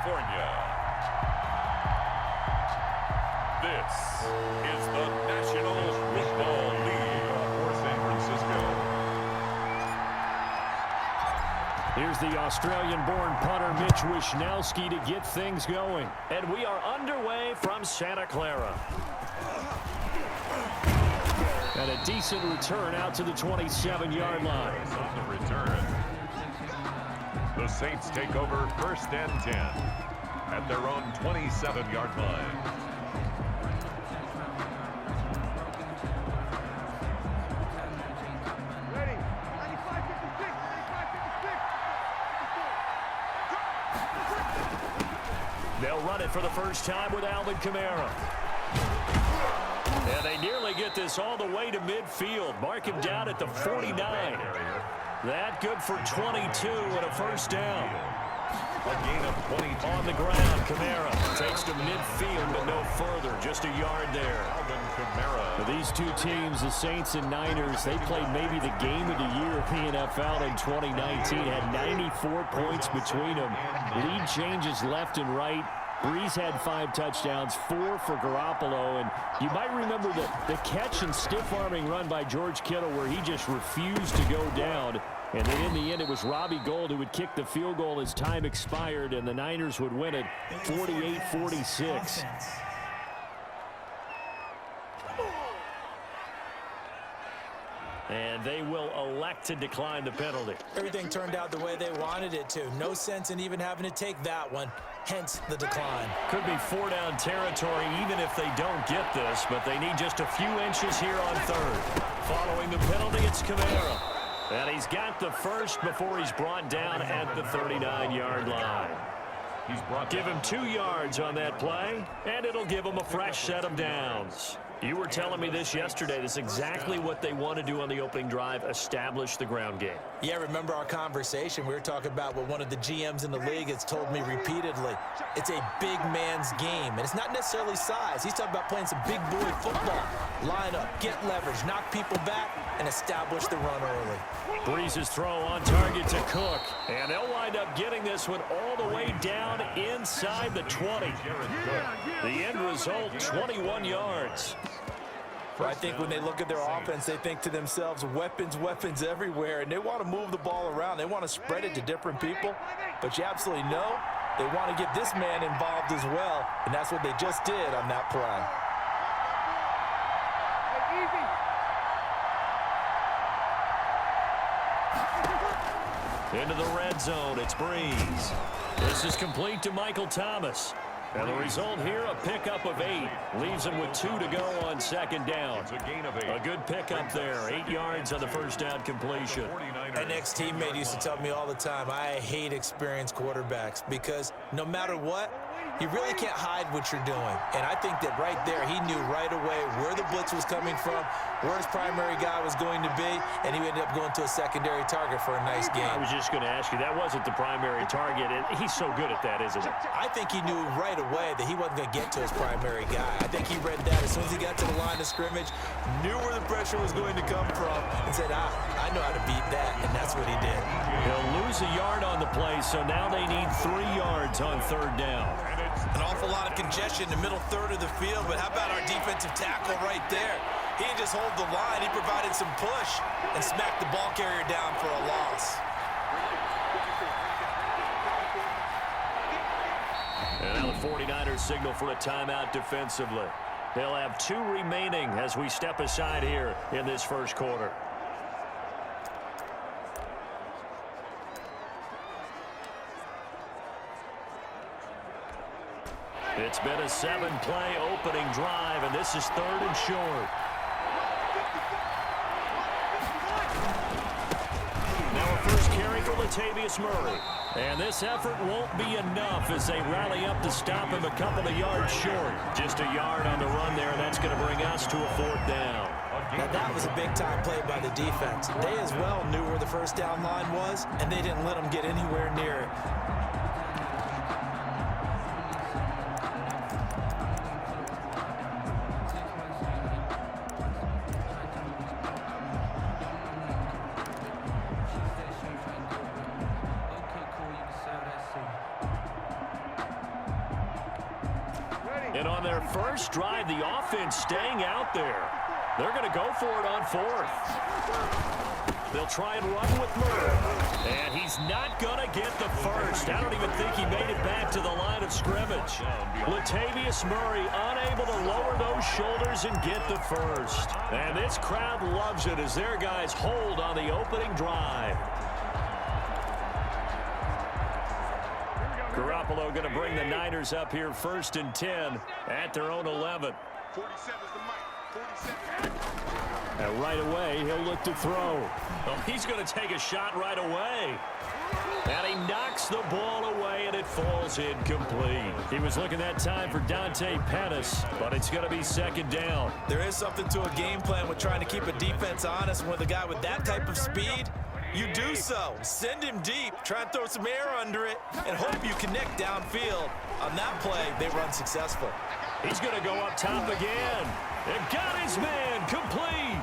California. This is the National Football League for San Francisco. Here's the Australian-born punter Mitch Wishnowsky to get things going. And we are underway from Santa Clara. And a decent return out to the 27-yard line. On the return, the Saints take over 1st and 10 at their own 27-yard line. Ready. 95-56. 95-56. They'll run it for the first time with Alvin Kamara. And they nearly get this all the way to midfield. Mark him down at the 49. That good for 22 and a first down. A gain of 22. On the ground, Kamara takes to midfield, but no further. Just a yard there. Alvin Kamara. For these two teams, the Saints and Niners, they played maybe the game of the year in the NFL in 2019. Had 94 points between them. Lead changes left and right. Breeze had 5 touchdowns, 4 for Garoppolo, and you might remember the catch and stiff-arming run by George Kittle where he just refused to go down. And then in the end, it was Robbie Gould who would kick the field goal as time expired, and the Niners would win it 48-46. And they will elect to decline the penalty. Everything turned out the way they wanted it to. No sense in even having to take that one. Hence the decline. Could be 4-down territory even if they don't get this, but they need just a few inches here on 3rd. Following the penalty, it's Kamara. And he's got the first before he's brought down at the 39-yard line. Give him 2 yards on that play, and it'll give him a fresh set of downs. You were telling me this yesterday. This is exactly what they want to do on the opening drive, establish the ground game. Yeah, remember our conversation? We were talking about what one of the GMs in the league has told me repeatedly. It's a big man's game, and it's not necessarily size. He's talking about playing some big boy football. Line up, get leverage, knock people back, and establish the run early. Breeze's throw on target to Cook, and they'll wind up getting this one all the way down inside the 20. The end result, 21 yards. I think when they look at their offense, they think to themselves, weapons, weapons everywhere, and they want to move the ball around. They want to spread it to different people, but you absolutely know they want to get this man involved as well, and that's what they just did on that play. Into the red zone, it's Breeze. This is complete to Michael Thomas. And the result here, a pickup of 8. Leaves him with 2 to go on 2nd down. It's a gain of 8. A good pickup there. 8 yards on the first down completion. An ex-teammate used to tell me all the time, I hate experienced quarterbacks because no matter what, you really can't hide what you're doing. And I think that right there, he knew right away where the blitz was coming from, where his primary guy was going to be, and he ended up going to a secondary target for a nice game. I was just going to ask you, that wasn't the primary target, and he's so good at that, isn't he? I think he knew right away that he wasn't going to get to his primary guy. I think he read that as soon as he got to the line of scrimmage, knew where the pressure was going to come from, and said, I know how to beat that, and that's what he did. He'll lose a yard on the play, so now they need 3 yards on 3rd down. An awful lot of congestion in the middle third of the field, but how about our defensive tackle right there? He didn't just hold the line, he provided some push and smacked the ball carrier down for a loss. And now the 49ers signal for a timeout defensively. They'll have 2 remaining as we step aside here in this first quarter. It's been a 7-play opening drive, and this is 3rd and short. Now a first carry for Latavius Murray. And this effort won't be enough as they rally up to stop him a couple of yards short. Just a yard on the run there, and that's going to bring us to a 4th down. Now that was a big-time play by the defense. They as well knew where the first down line was, and they didn't let them get anywhere near it. And on their first drive, the offense staying out there. They're going to go for it on fourth. They'll try and run with Murray. And he's not going to get the first. I don't even think he made it back to the line of scrimmage. Latavius Murray unable to lower those shoulders and get the first. And this crowd loves it as their guys hold on the opening drive. Garoppolo going to bring the Niners up here 1st and 10 at their own 11. 47 is the mic. 47. And right away, he'll look to throw. Well, he's going to take a shot right away. And he knocks the ball away, and it falls incomplete. He was looking that time for Dante Pettis, but it's going to be 2nd down. There is something to a game plan with trying to keep a defense honest. With a guy with that type of speed, you do so. Send him deep. Try and throw some air under it and hope you connect downfield. On that play, they run successful. He's going to go up top again. And got his man complete.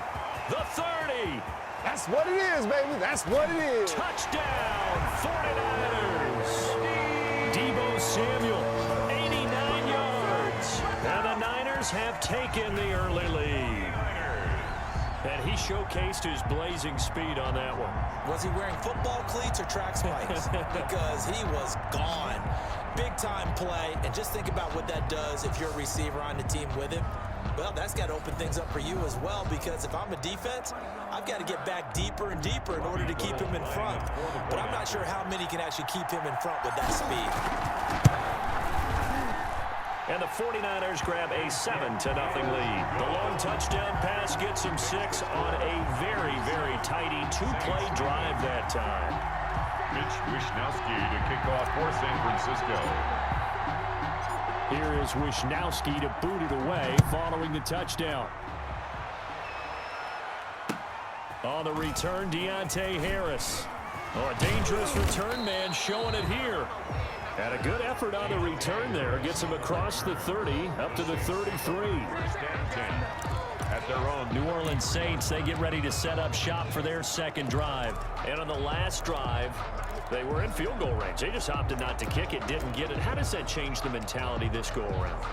The 30. That's what it is, baby. That's what it is. Touchdown, 49ers. Deebo Samuel, 89 yards. And the Niners have taken the early lead. And he showcased his blazing speed on that one. Was he wearing football cleats or track spikes? Because he was gone. Big-time play. And just think about what that does if you're a receiver on the team with him. Well, that's got to open things up for you as well, because if I'm a defense, I've got to get back deeper and deeper in order to keep him in front. But I'm not sure how many can actually keep him in front with that speed. And the 49ers grab a 7-0 lead. The long touchdown pass gets him 6 on a very, very tidy 2-play drive that time. Mitch Wishnowsky to kick off for San Francisco. Here is Wishnowsky to boot it away following the touchdown. On the return, Deontay Harris. Oh, a dangerous return man showing it here. And a good effort on the return there. Gets him across the 30, up to the 33. 1st and 10 at their own. New Orleans Saints, they get ready to set up shop for their 2nd drive. And on the last drive, they were in field goal range. They just opted not to kick it, didn't get it. How does that change the mentality this go-around?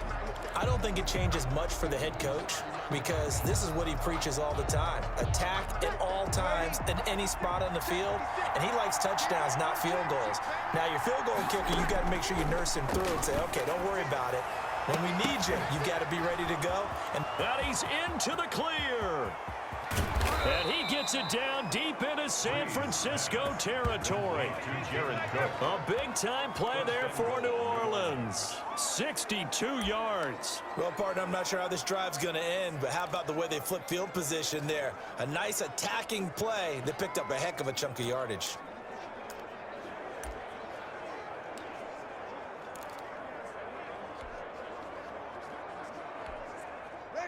I don't think it changes much for the head coach, because this is what he preaches all the time. Attack at all times in any spot on the field, and he likes touchdowns, not field goals. Now, your field goal kicker, you got to make sure you nurse him through and say, okay, don't worry about it. When we need you, you got to be ready to go. And he's into the clear. And he gets it down deep into San Francisco territory. A big-time play there for New Orleans. 62 yards. Well, partner, I'm not sure how this drive's going to end, but how about the way they flip field position there? A nice attacking play that picked up a heck of a chunk of yardage.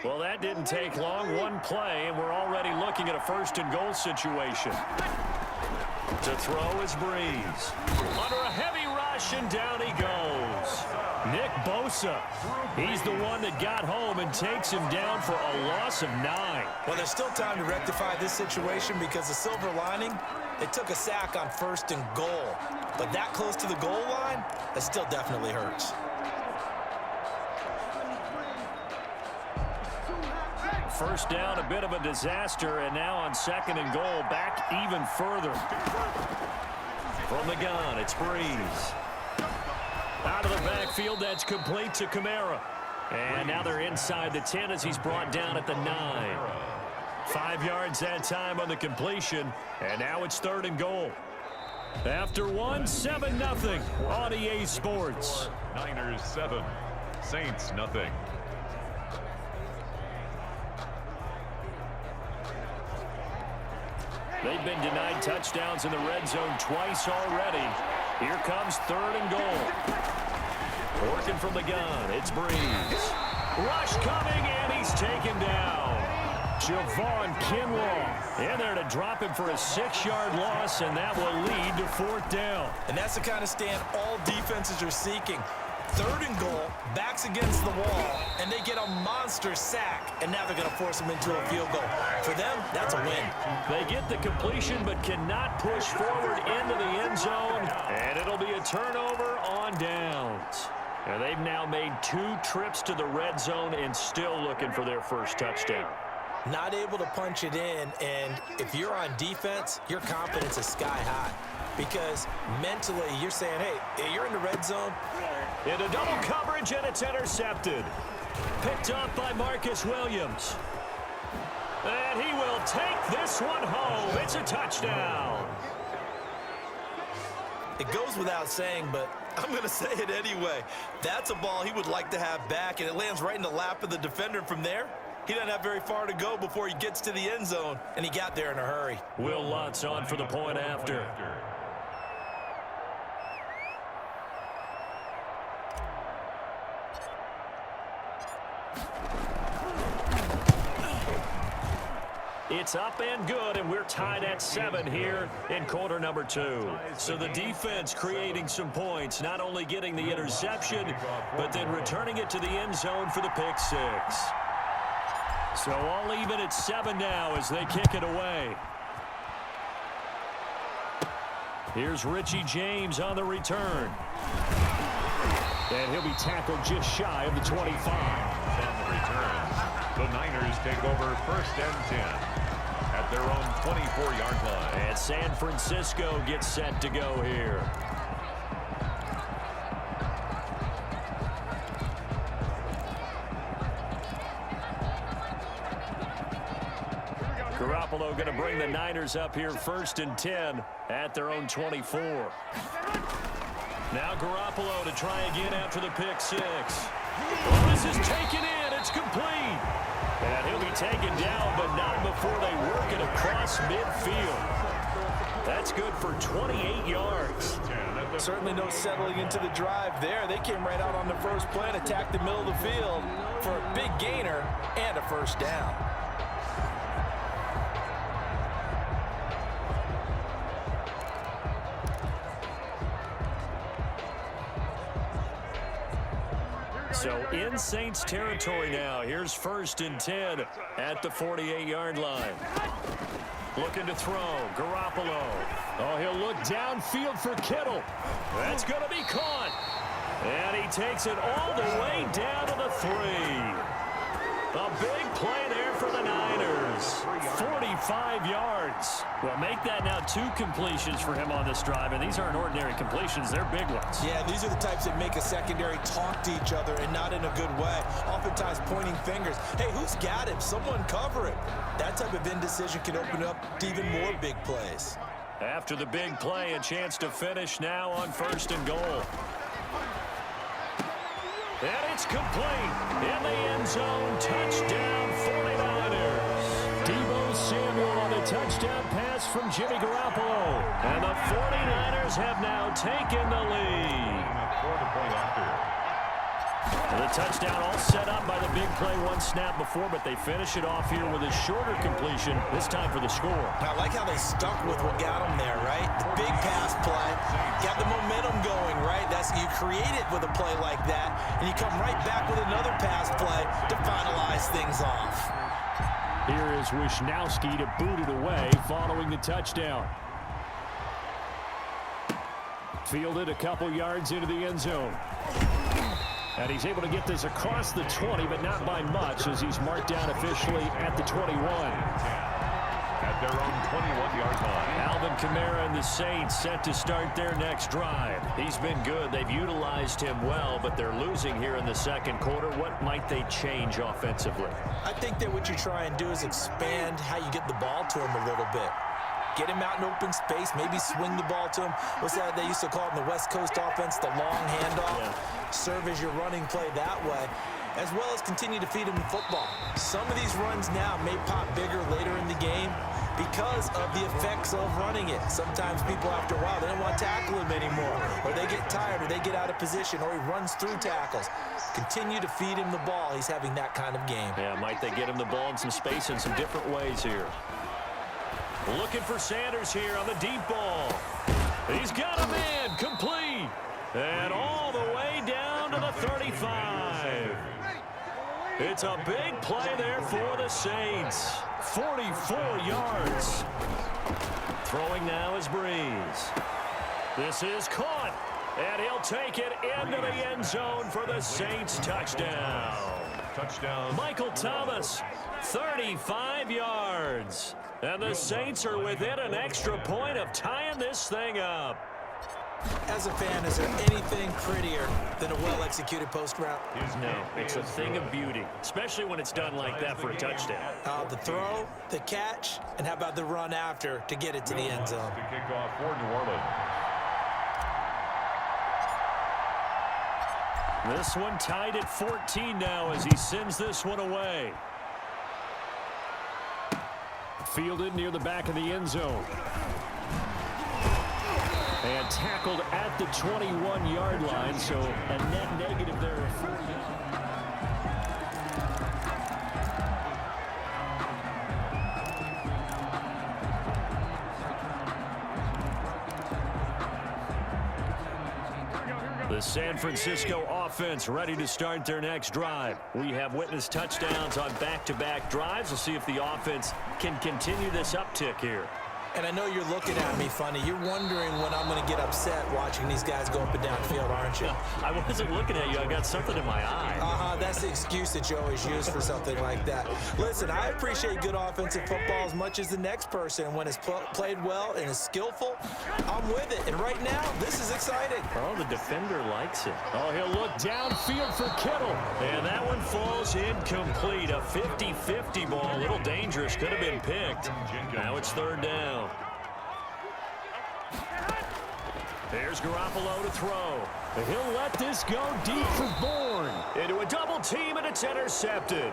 Well, that didn't take long. One play, and we're already looking at a 1st and goal situation. To throw is Breeze. Under a heavy rush, and down he goes. Nick Bosa. He's the one that got home and takes him down for a loss of 9. Well, there's still time to rectify this situation, because the silver lining, they took a sack on 1st and goal. But that close to the goal line, that still definitely hurts. 1st down, a bit of a disaster, and now on 2nd and goal, back even further. From the gun, it's Breeze. Out of the backfield, that's complete to Kamara. And now they're inside the 10 as he's brought down at the 9. 5 yards that time on the completion, and now it's 3rd and goal. After one, 7-0 on EA Sports. Niners 7, Saints nothing. They've been denied touchdowns in the red zone twice already. Here comes 3rd and goal. Working from the gun, it's Breeze. Rush coming, and he's taken down. Javon Kinlaw in there to drop him for a 6-yard loss, and that will lead to 4th down. And that's the kind of stand all defenses are seeking. 3rd and goal, backs against the wall, and they get a monster sack, and now they're going to force them into a field goal. For them, that's a win. They get the completion but cannot push forward into the end zone, and it'll be a turnover on downs. And they've now made 2 trips to the red zone and still looking for their first touchdown. Not able to punch it in, and if you're on defense, your confidence is sky high. Because mentally, you're saying, hey, you're in the red zone. Into double coverage, and it's intercepted. Picked up by Marcus Williams. And he will take this one home. It's a touchdown. It goes without saying, but I'm going to say it anyway. That's a ball he would like to have back, and it lands right in the lap of the defender from there. He doesn't have very far to go before he gets to the end zone, and he got there in a hurry. Will Lutz on for the point after. It's up and good, and we're tied at 7 here in quarter number 2. So the defense creating some points, not only getting the interception, but then returning it to the end zone for the pick 6. So all even at 7 now as they kick it away. Here's Richie James on the return. And he'll be tackled just shy of the 25. On the return, the Niners take over 1st and 10 at their own 24-yard line. And San Francisco gets set to go here. Garoppolo going to bring the Niners up here 1st and 10 at their own 24. Now Garoppolo to try again after the pick 6. Oh, this is taken in. It's complete. And he'll be taken down, but not before they work it across midfield. That's good for 28 yards. Certainly no settling into the drive there. They came right out on the first play and attacked the middle of the field for a big gainer and a first down. So in Saints territory now. Here's 1st and 10 at the 48-yard line. Looking to throw. Garoppolo. Oh, he'll look downfield for Kittle. That's going to be caught. And he takes it all the way down to the 3. A big play there for the Niners. 45 yards. Well, make that now 2 completions for him on this drive, and these aren't ordinary completions. They're big ones. Yeah, these are the types that make a secondary talk to each other and not in a good way. Oftentimes pointing fingers. Hey, who's got him? Someone cover him. That type of indecision can open up to even more big plays. After the big play, a chance to finish now on 1st and goal. And it's complete. In the end zone, touchdown 49ers. Deebo Samuel on the touchdown pass from Jimmy Garoppolo. And the 49ers have now taken the lead. The touchdown all set up by the big play 1 snap before, but they finish it off here with a shorter completion, this time for the score. I like how they stuck with what got them there, right? The big pass play, got the momentum going, right? You create it with a play like that, and you come right back with another pass play to finalize things off. Here is Wishnowski to boot it away following the touchdown. Fielded a couple yards into the end zone. And he's able to get this across the 20, but not by much, as he's marked down officially at the 21. At their own 21-yard line. Alvin Kamara and the Saints set to start their next drive. He's been good. They've utilized him well, but they're losing here in the 2nd quarter. What might they change offensively? I think that what you try and do is expand how you get the ball to him a little bit. Get him out in open space, maybe swing the ball to him. What's that they used to call it in the West Coast offense, the long handoff? Yeah. Serve as your running play that way, as well as continue to feed him the football. Some of these runs now may pop bigger later in the game because of the effects of running it. Sometimes people, after a while, they don't want to tackle him anymore, or they get tired, or they get out of position, or he runs through tackles. Continue to feed him the ball. He's having that kind of game. Yeah, might they get him the ball in some space in some different ways here. Looking for Sanders here on the deep ball. He's got a man, complete. And all the way down to the 35. It's a big play there for the Saints. 44 yards. Throwing now is Breeze. This is caught. And he'll take it into the end zone for the Saints touchdown. Touchdown. Michael Thomas, 35 yards. And the Saints are within an extra point of tying this thing up. As a fan, is there anything prettier than a well-executed post route? No, it's a thing of beauty, especially when it's done like that for a touchdown. The throw, the catch, and how about the run after to get it to the end zone? To kick off for New Orleans. This one tied at 14 now as he sends this one away. Fielded near the back of the end zone. And tackled at the 21-yard line, so a net negative there of 40. The San Francisco offense ready to start their next drive. We have witnessed touchdowns on back-to-back drives. We'll see if the offense can continue this uptick here. And I know you're looking at me funny. You're wondering when I'm going to get upset watching these guys go up and down the field, aren't you? I wasn't looking at you. I got something in my eye. That's the excuse that you always use for something like that. Listen, I appreciate good offensive football as much as the next person. When it's played well and is skillful, I'm with it. And right now, this is exciting. Oh, the defender likes it. Oh, he'll look downfield for Kittle. And that one falls incomplete. A 50-50 ball. A little dangerous. Could have been picked. Now it's third down. There's Garoppolo to throw. He'll let this go deep for Bourne. Into a double team, and it's intercepted.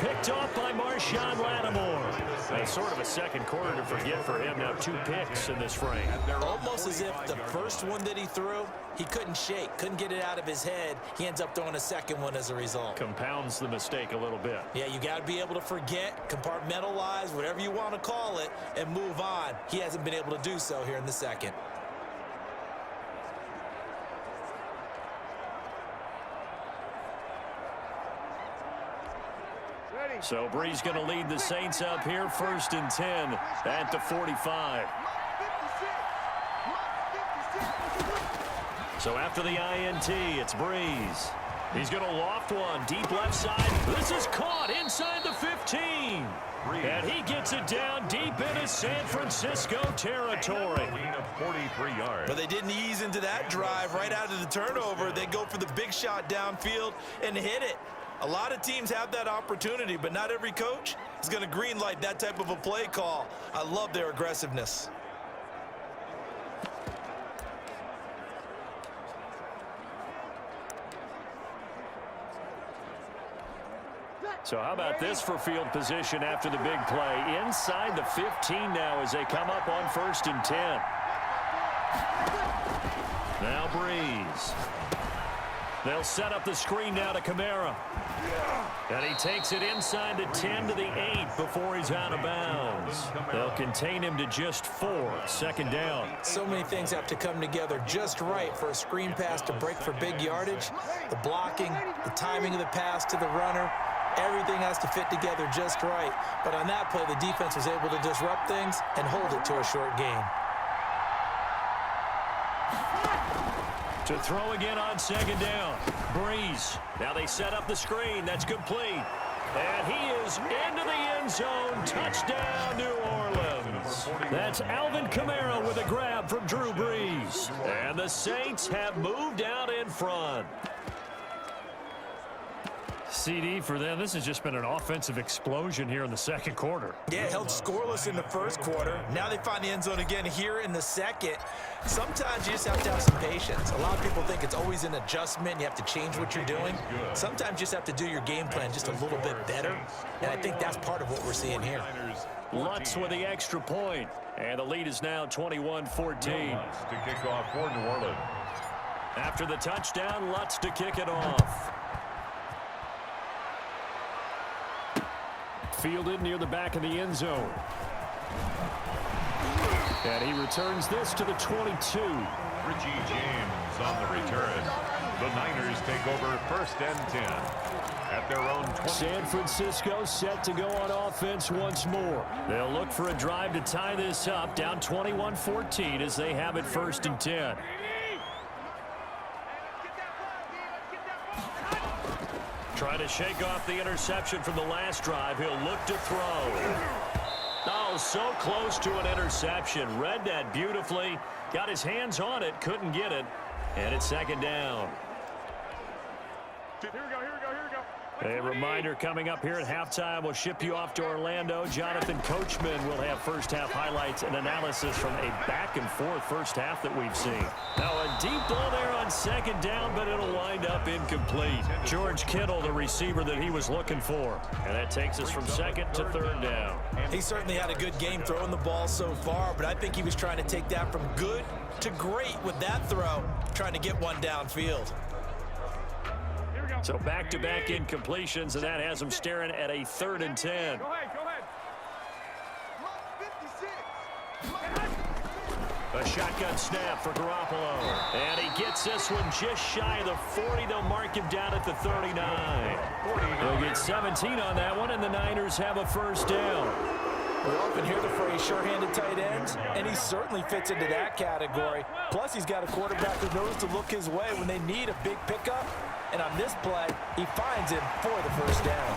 Picked off by Marshawn Lattimore. That's sort of a second quarter to forget for him. Now 2 picks in this frame. Almost as if the first one that he threw, he couldn't shake, couldn't get it out of his head. He ends up throwing a second one as a result. Compounds the mistake a little bit. Yeah, you got to be able to forget, compartmentalize, whatever you want to call it, and move on. He hasn't been able to do so here in the second. So Brees going to lead the Saints up here, 1st and 10 at the 45. So after the INT, it's Brees. He's going to loft one deep left side. This is caught inside the 15. And he gets it down deep into San Francisco territory. Gain of 43 yards. But they didn't ease into that drive right out of the turnover. They go for the big shot downfield and hit it. A lot of teams have that opportunity, but not every coach is going to green light that type of a play call. I love their aggressiveness. So how about this for field position after the big play? Inside the 15 now as they come up on 1st and 10. Now Brees. They'll set up the screen now to Kamara. And he takes it inside the 10 to the 8 before he's out of bounds. They'll contain him to just 4. 2nd down. So many things have to come together just right for a screen pass to break for big yardage. The blocking, the timing of the pass to the runner, everything has to fit together just right. But on that play, the defense was able to disrupt things and hold it to a short gain. To throw again on 2nd down. Brees. Now they set up the screen. That's complete. And he is into the end zone. Touchdown, New Orleans. That's Alvin Kamara with a grab from Drew Brees. And the Saints have moved out in front. CD for them. This has just been an offensive explosion here in the second quarter. Yeah, held scoreless in the first quarter. Now they find the end zone again here in the second. Sometimes you just have to have some patience. A lot of people think it's always an adjustment. You have to change what you're doing. Sometimes you just have to do your game plan just a little bit better. And I think that's part of what we're seeing here. Lutz with the extra point. And the lead is now 21-14. To kick off for New Orleans. After the touchdown, Lutz to kick it off. Fielded near the back of the end zone. And he returns this to the 22. Richie James on the return. The Niners take over 1st and 10 at their own 20. San Francisco set to go on offense once more. They'll look for a drive to tie this up, down 21-14 as they have it 1st and 10. Trying to shake off the interception from the last drive. He'll look to throw. Oh, so close to an interception. Read that beautifully. Got his hands on it. Couldn't get it. And it's second down. Here we go. A reminder coming up here at halftime. We'll ship you off to Orlando. Jonathan Coachman will have first-half highlights and analysis from a back-and-forth first half that we've seen. Now a deep ball there on second down, but it'll wind up incomplete. George Kittle, the receiver that he was looking for. And that takes us from second to third down. He certainly had a good game throwing the ball so far, but I think he was trying to take that from good to great with that throw, trying to get one downfield. So back-to-back incompletions, and that has him staring at a 3rd and 10. Go ahead. A shotgun snap for Garoppolo. And he gets this one just shy of the 40. They'll mark him down at the 39. They'll get 17 on that one, and the Niners have a first down. We often hear the phrase sure-handed tight ends, and he certainly fits into that category. Plus, he's got a quarterback who knows to look his way when they need a big pickup. And on this play, he finds him for the first down.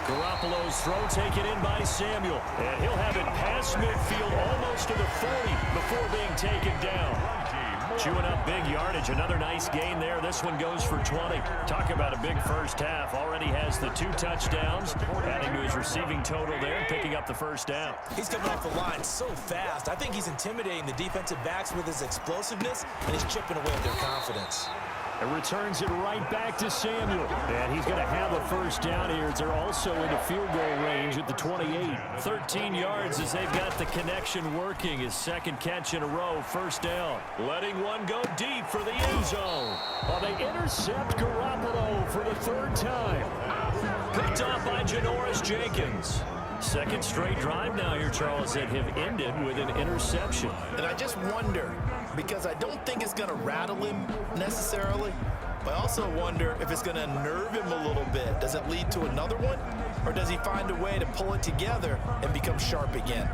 Garoppolo's throw taken in by Samuel. And he'll have it past midfield almost to the 40 before being taken down. Chewing up big yardage. Another nice gain there. This one goes for 20. Talk about a big first half. Already has the 2 touchdowns. Adding to his receiving total there and picking up the first down. He's coming off the line so fast. I think he's intimidating the defensive backs with his explosiveness, and he's chipping away at their confidence. And returns it right back to Samuel. And he's going to have a first down here as they're also into field goal range at the 28. 13 yards as they've got the connection working. His second catch in a row, first down. Letting one go deep for the end zone. Well, they intercept Garoppolo for the 3rd time. Picked off by Janoris Jenkins. Second straight drive now here, Charles, that have ended with an interception. And I just wonder, because I don't think it's going to rattle him necessarily, but I also wonder if it's going to nerve him a little bit. Does it lead to another one, or does he find a way to pull it together and become sharp again?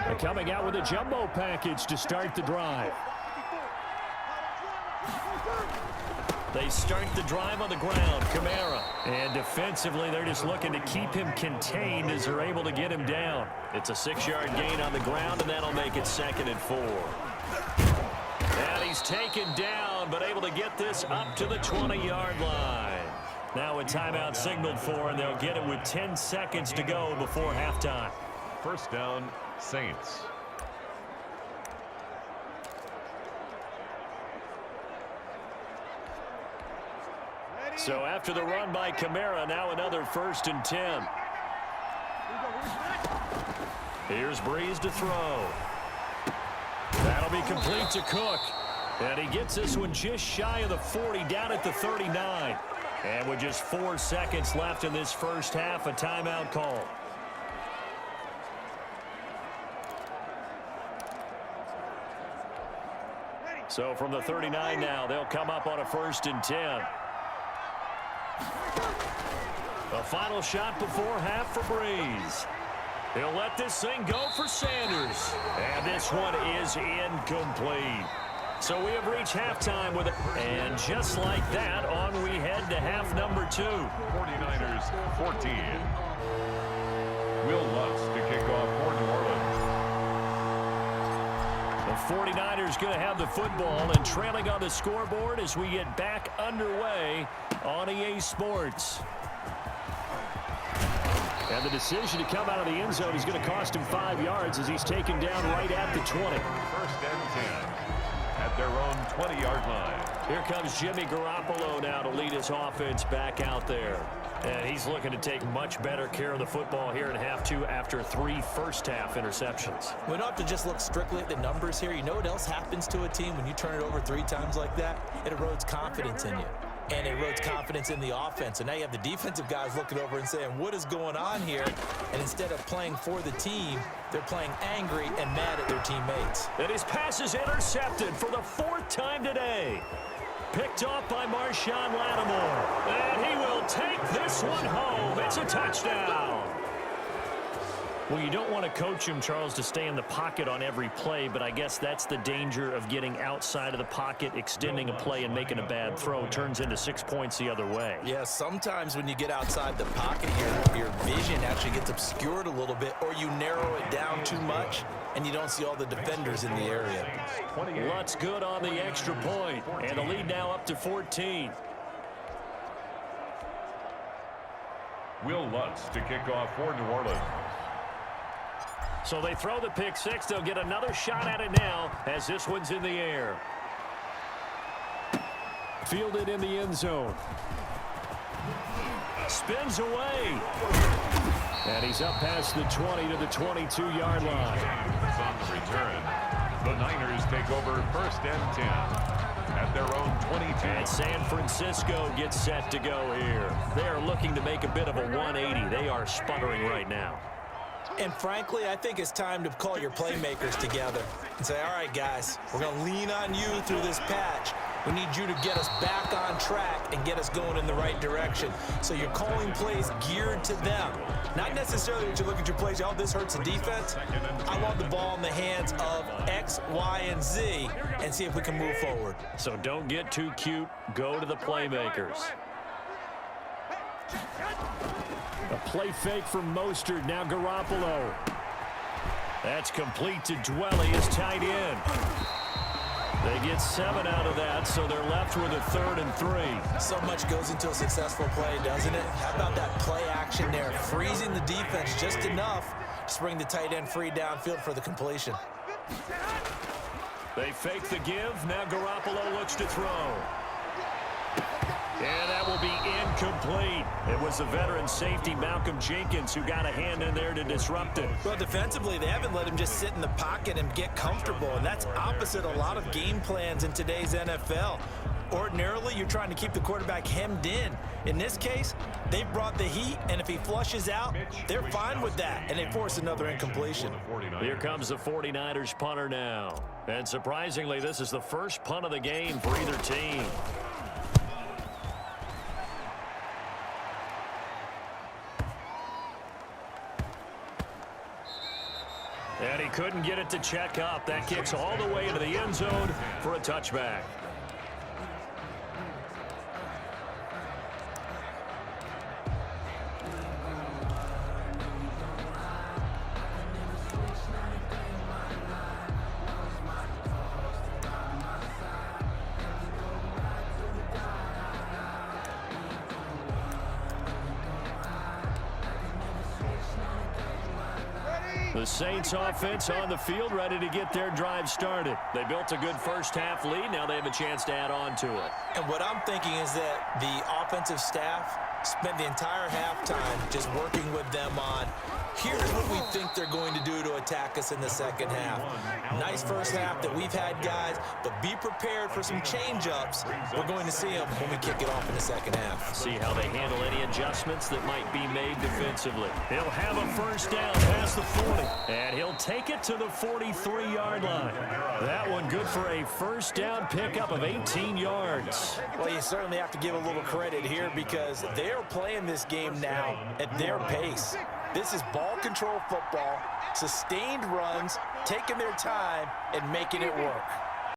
They're coming out with a jumbo package to start the drive. They start the drive on the ground. Kamara. And defensively, they're just looking to keep him contained as they're able to get him down. It's a 6-yard gain on the ground, and that'll make it 2nd and 4. And he's taken down, but able to get this up to the 20-yard line. Now a timeout signaled for, and they'll get it with 10 seconds to go before halftime. First down, Saints. So after the run by Kamara, now another 1st and 10. Here's Breeze to throw. That'll be complete to Cook. And he gets this one just shy of the 40, down at the 39. And with just 4 seconds left in this first half, a timeout call. So from the 39 now, they'll come up on a 1st and 10. A final shot before half for Breeze. He'll let this thing go for Sanders. And this one is incomplete. So we have reached halftime with it. And just like that, on we head to half number 2. 49ers 14. Will Lutz to kick off for New Orleans. The 49ers going to have the football and trailing on the scoreboard as we get back underway on EA Sports. And the decision to come out of the end zone is going to cost him 5 yards as he's taken down right at the 20. 1st and 10 at their own 20-yard line. Here comes Jimmy Garoppolo now to lead his offense back out there. And he's looking to take much better care of the football here in half 2 after 3 first-half interceptions. We don't have to just look strictly at the numbers here. You know what else happens to a team when you turn it over 3 times like that? It erodes confidence in you. And it erodes confidence in the offense. And now you have the defensive guys looking over and saying, what is going on here? And instead of playing for the team, they're playing angry and mad at their teammates. And his pass is intercepted for the 4th time today. Picked off by Marshawn Lattimore. And he will take this one home. It's a touchdown. Well, you don't want to coach him, Charles, to stay in the pocket on every play, but I guess that's the danger of getting outside of the pocket, extending a play, and making a bad throw. Turns into 6 points the other way. Yeah, sometimes when you get outside the pocket, your vision actually gets obscured a little bit, or you narrow it down too much, and you don't see all the defenders in the area. Lutz good on the extra point, and the lead now up to 14. Will Lutz to kick off for New Orleans. So they throw the pick six. They'll get another shot at it now as this one's in the air. Fielded in the end zone. Spins away. And he's up past the 20 to the 22-yard line. On the return, the Niners take over 1st and 10 at their own 22. And San Francisco gets set to go here. They are looking to make a bit of a 180. They are sputtering right now. And frankly, I think it's time to call your playmakers together and say, all right, guys, we're going to lean on you through this patch. We need you to get us back on track and get us going in the right direction. So you're calling plays geared to them. Not necessarily that you look at your plays, oh, this hurts the defense. I want the ball in the hands of X, Y, and Z and see if we can move forward. So don't get too cute. Go to the playmakers. A play fake from Mostert. Now Garoppolo. That's complete to Dwelly, his tight end. They get 7 out of that, so they're left with a 3rd and 3. So much goes into a successful play, doesn't it? How about that play action there? Freezing the defense just enough to bring the tight end free downfield for the completion. They fake the give. Now Garoppolo looks to throw. And that will be incomplete. It was the veteran safety Malcolm Jenkins who got a hand in there to disrupt it. Well, defensively, they haven't let him just sit in the pocket and get comfortable, and that's opposite a lot of game plans in today's NFL. Ordinarily, you're trying to keep the quarterback hemmed in. In this case, they brought the heat, and if he flushes out, they're fine with that, and they force another incompletion. Here comes the 49ers punter now. And surprisingly, this is the first punt of the game for either team. And he couldn't get it to check up. That kicks all the way into the end zone for a touchback. The Saints offense on the field, ready to get their drive started. They built a good first half lead. Now they have a chance to add on to it. And what I'm thinking is that the offensive staff spent the entire halftime just working with them on, here's what we think they're going to do to attack us in the second half. Nice first half that we've had, guys, but be prepared for some change-ups. We're going to see them when we kick it off in the second half. See how they handle any adjustments that might be made defensively. He'll have a first down past the 40, and he'll take it to the 43-yard line. That one good for a first down pickup of 18 yards. Well, you certainly have to give a little credit here because they're playing this game now at their pace. This is ball control football, sustained runs, taking their time, and making it work.